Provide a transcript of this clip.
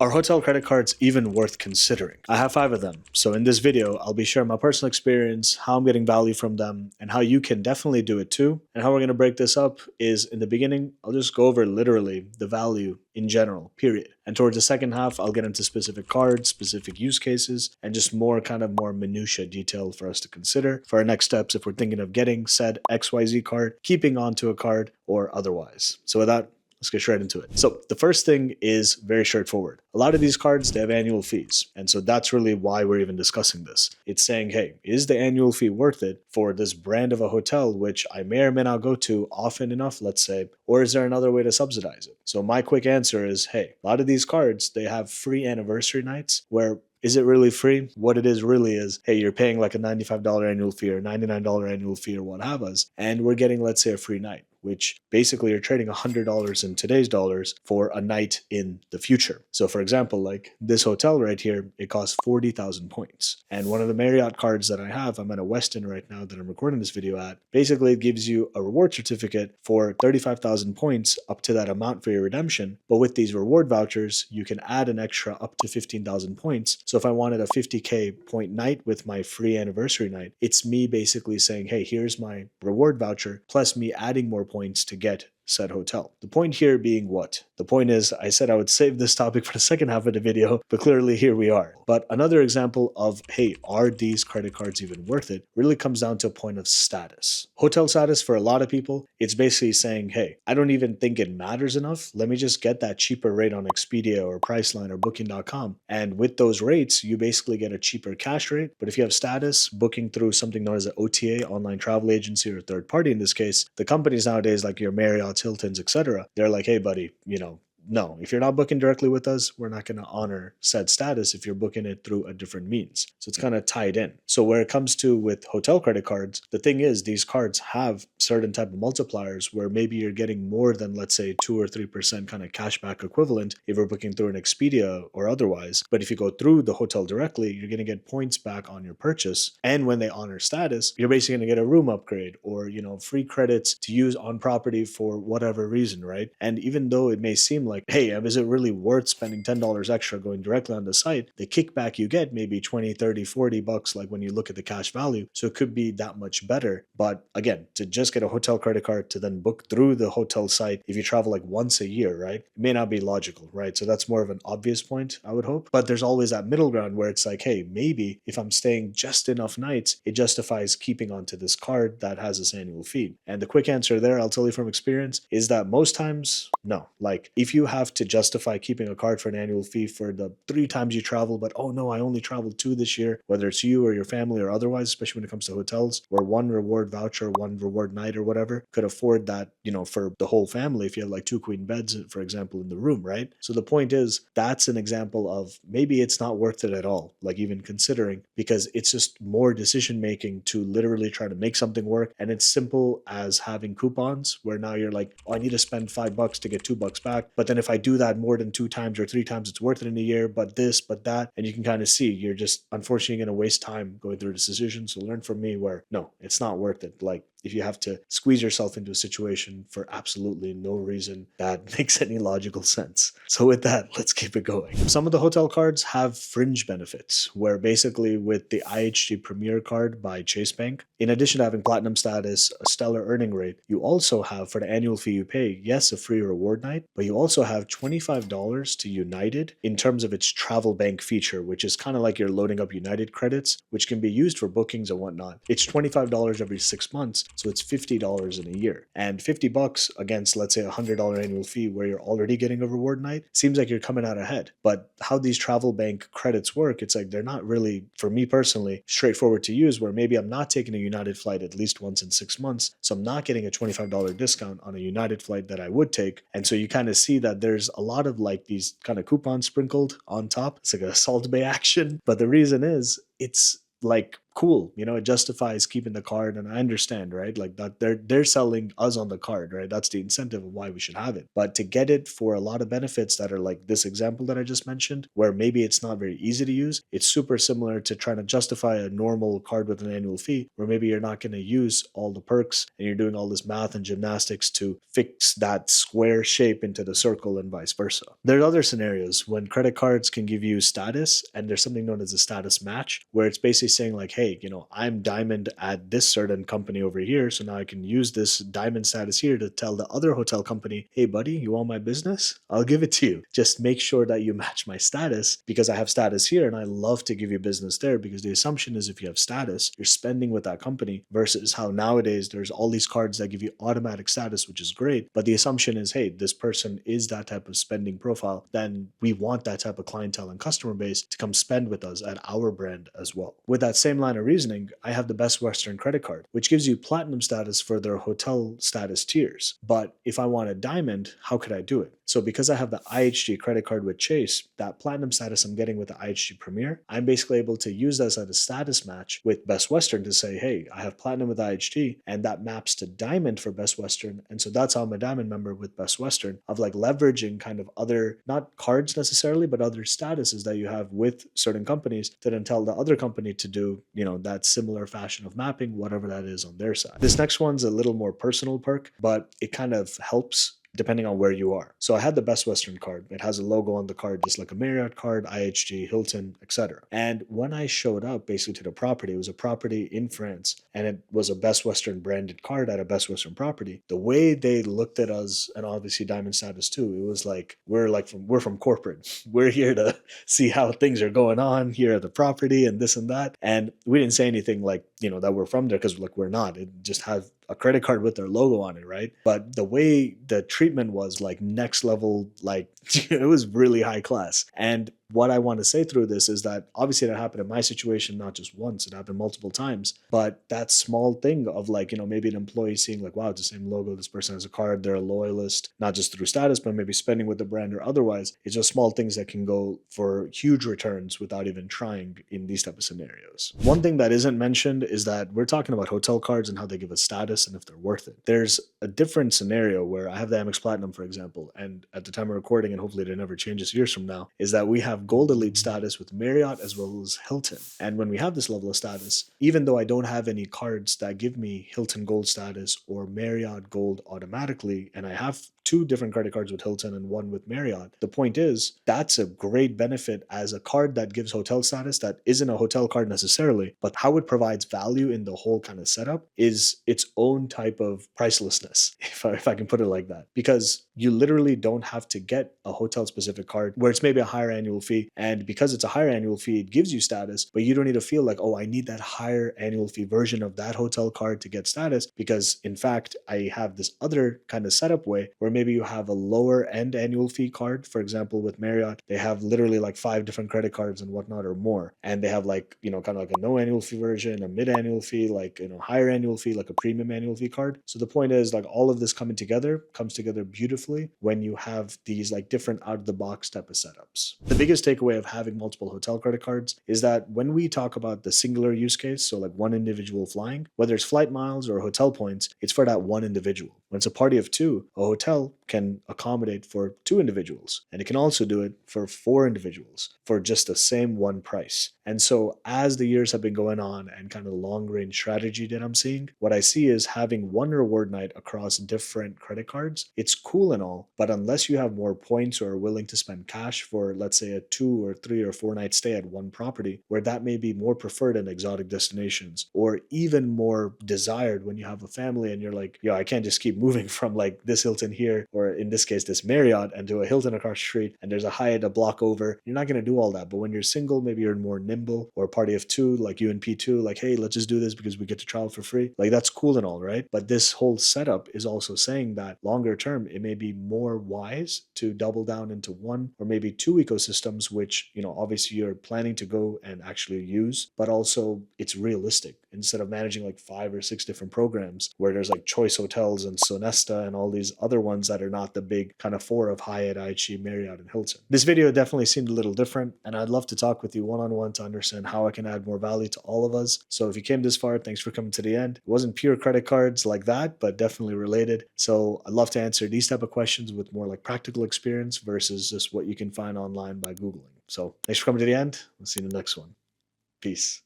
Are hotel credit cards even worth considering? I have 5 of them. So in this video, I'll be sharing my personal experience, how I'm getting value from them, and how you can definitely do it too. And how we're going to break this up is in the beginning, I'll just go over literally the value in general, period. And towards the second half, I'll get into specific cards, specific use cases, and just more minutia detail for us to consider for our next steps if we're thinking of getting said XYZ card, keeping on to a card, or otherwise. So with that, let's get straight into it. So the first thing is very straightforward. A lot of these cards, they have annual fees. And so that's really why we're even discussing this. It's saying, hey, is the annual fee worth it for this brand of a hotel, which I may or may not go to often enough, let's say, or is there another way to subsidize it? So my quick answer is, hey, a lot of these cards, they have free anniversary nights where is it really free? What it is really is, hey, you're paying like a $95 annual fee or $99 annual fee or what have us, and we're getting, let's say, a free night, which basically you're trading $100 in today's dollars for a night in the future. So for example, like this hotel right here, it costs 40,000 points. And one of the Marriott cards that I have, I'm at a Westin right now that I'm recording this video at, basically it gives you a reward certificate for 35,000 points up to that amount for your redemption. But with these reward vouchers, you can add an extra up to 15,000 points. So if I wanted a 50K point night with my free anniversary night, it's me basically saying, hey, here's my reward voucher, plus me adding more points to get said hotel. The point here being what? The point is, I said I would save this topic for the second half of the video, but clearly here we are. But another example of, hey, are these credit cards even worth it, really comes down to a point of status. Hotel status for a lot of people, it's basically saying, hey, I don't even think it matters enough. Let me just get that cheaper rate on Expedia or Priceline or Booking.com. And with those rates, you basically get a cheaper cash rate. But if you have status, booking through something known as an OTA, online travel agency, or third party in this case, the companies nowadays like your Marriott, Hiltons, etc., they're like, hey, buddy, no, if you're not booking directly with us, we're not going to honor said status if you're booking it through a different means. So it's kind of tied in. So where it comes to with hotel credit cards, the thing is these cards have certain type of multipliers where maybe you're getting more than, let's say, 2 or 3% kind of cashback equivalent if you're booking through an Expedia or otherwise. But if you go through the hotel directly, you're going to get points back on your purchase. And when they honor status, you're basically going to get a room upgrade or, free credits to use on property for whatever reason, right? And even though it may seem like, hey, is it really worth spending $10 extra going directly on the site? The kickback you get maybe 20, 30, 40 bucks, like when you look at the cash value. So it could be that much better. But again, to just get a hotel credit card to then book through the hotel site, if you travel like once a year, right? It may not be logical, right? So that's more of an obvious point, I would hope. But there's always that middle ground where it's like, hey, maybe if I'm staying just enough nights, it justifies keeping onto this card that has this annual fee. And the quick answer there, I'll tell you from experience, is that most times, no. Like if you have to justify keeping a card for an annual fee for the 3 times you travel, but oh no, I only traveled 2 this year, whether it's you or your family or otherwise, especially when it comes to hotels, where one reward voucher, one reward night or whatever could afford that, for the whole family if you have like 2 queen beds, for example, in the room, right? So the point is, that's an example of maybe it's not worth it at all, like even considering, because it's just more decision making to literally try to make something work. And it's simple as having coupons where now you're like, oh, I need to spend $5 to get $2 back. But then if I do that more than 2 times or 3 times, it's worth it in a year, but this, but that. And you can kind of see you're just unfortunately going to waste time going through this decision. So learn from me where, no, it's not worth it. Like if you have to squeeze yourself into a situation for absolutely no reason that makes any logical sense. So with that, let's keep it going. Some of the hotel cards have fringe benefits, where basically with the IHG Premier card by Chase Bank, in addition to having platinum status, a stellar earning rate, you also have, for the annual fee you pay, yes, a free reward night, but you also have $25 to United in terms of its travel bank feature, which is kind of like you're loading up United credits, which can be used for bookings and whatnot. It's $25 every 6 months. So it's $50 in a year. And $50 against, let's say, a $100 annual fee where you're already getting a reward night seems like you're coming out ahead. But how these travel bank credits work, it's like they're not really, for me personally, straightforward to use, where maybe I'm not taking a United flight at least once in 6 months. So I'm not getting a $25 discount on a United flight that I would take. And so you kind of see that there's a lot of like these kind of coupons sprinkled on top. It's like a Salt Bay action. But the reason is, it's like cool. It justifies keeping the card, and I understand, right? Like that they're selling us on the card, right? That's the incentive of why we should have it. But to get it for a lot of benefits that are like this example that I just mentioned, where maybe it's not very easy to use, it's super similar to trying to justify a normal card with an annual fee, where maybe you're not going to use all the perks and you're doing all this math and gymnastics to fix that square shape into the circle and vice versa. There are other scenarios when credit cards can give you status, and there's something known as a status match, where it's basically saying like, hey, I'm diamond at this certain company over here, so now I can use this diamond status here to tell the other hotel company, hey buddy, you want my business? I'll give it to you. Just make sure that you match my status, because I have status here and I love to give you business there, because the assumption is if you have status, you're spending with that company, versus how nowadays there's all these cards that give you automatic status, which is great. But the assumption is, hey, this person is that type of spending profile, then we want that type of clientele and customer base to come spend with us at our brand as well. With that same line of reasoning, I have the Best Western credit card, which gives you platinum status for their hotel status tiers. But if I want a diamond, how could I do it? So because I have the IHG credit card with Chase, that platinum status I'm getting with the IHG Premier, I'm basically able to use this as a status match with Best Western to say, hey, I have platinum with IHG, and that maps to diamond for Best Western. And so that's how I'm a diamond member with Best Western, of like leveraging kind of other, not cards necessarily, but other statuses that you have with certain companies to then tell the other company to do, that similar fashion of mapping, whatever that is on their side. This next one's a little more personal perk, but it kind of helps depending on where you are. So I had the Best Western card. It has a logo on the card, just like a Marriott card, IHG, Hilton, etc. And when I showed up basically to the property, it was a property in France, and it was a Best Western branded card at a Best Western property. The way they looked at us, and obviously diamond status too, it was like we're from corporate. We're here to see how things are going on here at the property and this and that. And we didn't say anything like, that we're from there, because like we're not. It just has a credit card with their logo on it, right? But the way the treatment was like next level, like it was really high class. And what I want to say through this is that obviously that happened in my situation, not just once, it happened multiple times. But that small thing of like, maybe an employee seeing like, wow, it's the same logo, this person has a card, they're a loyalist, not just through status, but maybe spending with the brand or otherwise. It's just small things that can go for huge returns without even trying in these type of scenarios. One thing that isn't mentioned is that we're talking about hotel cards and how they give us status and if they're worth it. There's a different scenario where I have the Amex Platinum, for example, and at the time of recording, and hopefully it never changes years from now, is that we have Gold Elite status with Marriott as well as Hilton. And when we have this level of status, even though I don't have any cards that give me Hilton Gold status or Marriott Gold automatically, and I have 2 different credit cards with Hilton and 1 with Marriott. The point is, that's a great benefit as a card that gives hotel status that isn't a hotel card necessarily, but how it provides value in the whole kind of setup is its own type of pricelessness, if I can put it like that. Because you literally don't have to get a hotel specific card where it's maybe a higher annual fee. And because it's a higher annual fee, it gives you status, but you don't need to feel like, oh, I need that higher annual fee version of that hotel card to get status. Because in fact, I have this other kind of setup way where maybe you have a lower end annual fee card. For example, with Marriott, they have literally like 5 different credit cards and whatnot or more. And they have like, kind of like a no annual fee version, a mid annual fee, like, higher annual fee, like a premium annual fee card. So the point is like all of this comes together beautifully when you have these like different out of the box type of setups. The biggest takeaway of having multiple hotel credit cards is that when we talk about the singular use case, so like one individual flying, whether it's flight miles or hotel points, it's for that one individual. When it's a party of 2, a hotel can accommodate for 2 individuals, and it can also do it for 4 individuals for just the same one price. And so as the years have been going on and kind of long range strategy that I'm seeing, what I see is having one reward night across different credit cards. It's cool and all, but unless you have more points or are willing to spend cash for, let's say, a 2 or 3 or 4 night stay at one property, where that may be more preferred in exotic destinations, or even more desired when you have a family and you're like, yo, I can't just keep moving from like this Hilton here, or in this case, this Marriott, and to a Hilton across the street, and there's a Hyatt a block over. You're not going to do all that. But when you're single, maybe you're more nimble, or a party of 2, like you and P2, like, hey, let's just do this because we get to travel for free. Like, that's cool and all, right? But this whole setup is also saying that longer term, it may be more wise to double down into 1 or maybe 2 ecosystems, which, obviously you're planning to go and actually use, but also it's realistic. instead of managing like 5 or 6 different programs where there's like Choice Hotels and Sonesta and all these other ones that are not the big kind of four of Hyatt, IHG, Marriott, and Hilton. This video definitely seemed a little different, and I'd love to talk with you one-on-one to understand how I can add more value to all of us. So if you came this far, thanks for coming to the end. It wasn't pure credit cards like that, but definitely related. So I'd love to answer these type of questions with more like practical experience versus just what you can find online by Googling. So thanks for coming to the end. We'll see you in the next one. Peace.